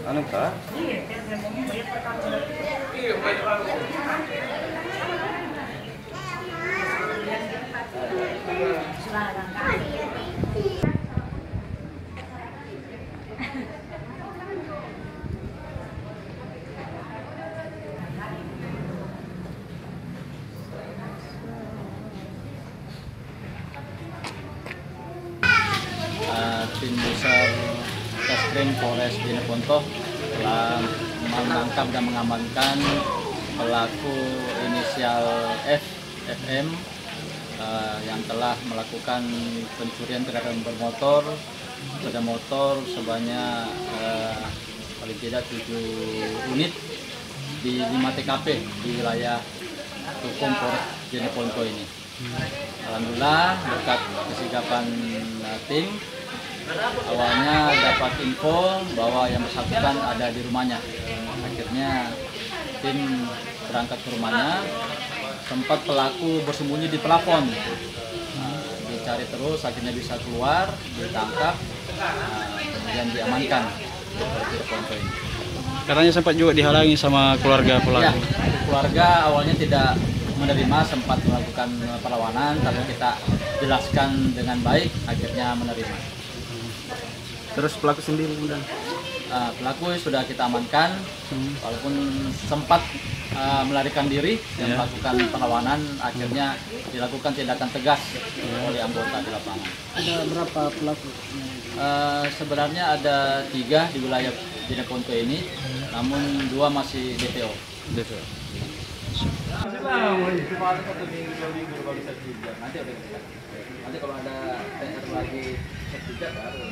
Anu kah? Tim besar Satreskrim Polres Jeneponto telah menangkap dan mengamankan pelaku inisial FM yang telah melakukan pencurian kendaraan bermotor, sepeda motor sebanyak paling tidak 7 unit di 5 TKP di wilayah hukum Polres Jeneponto ini. Alhamdulillah berkat kesigapan tim, awalnya dapat info bahwa yang bersangkutan ada di rumahnya. Akhirnya tim berangkat ke rumahnya, sempat pelaku bersembunyi di plafon. Dicari terus, akhirnya bisa keluar, ditangkap, kemudian diamankan di Ponto ini. Katanya sempat juga dihalangi sama keluarga pelaku. Ya, keluarga awalnya tidak menerima, sempat melakukan perlawanan, tapi kita jelaskan dengan baik, akhirnya menerima. Terus pelaku sendiri kemudian? Pelaku sudah kita amankan, walaupun sempat melarikan diri dan melakukan perlawanan, akhirnya dilakukan tindakan tegas oleh anggota di lapangan. Ada berapa pelaku? Sebenarnya ada 3 di wilayah Jeneponto ini, namun 2 masih DPO. Nanti kalau ada PR lagi baru.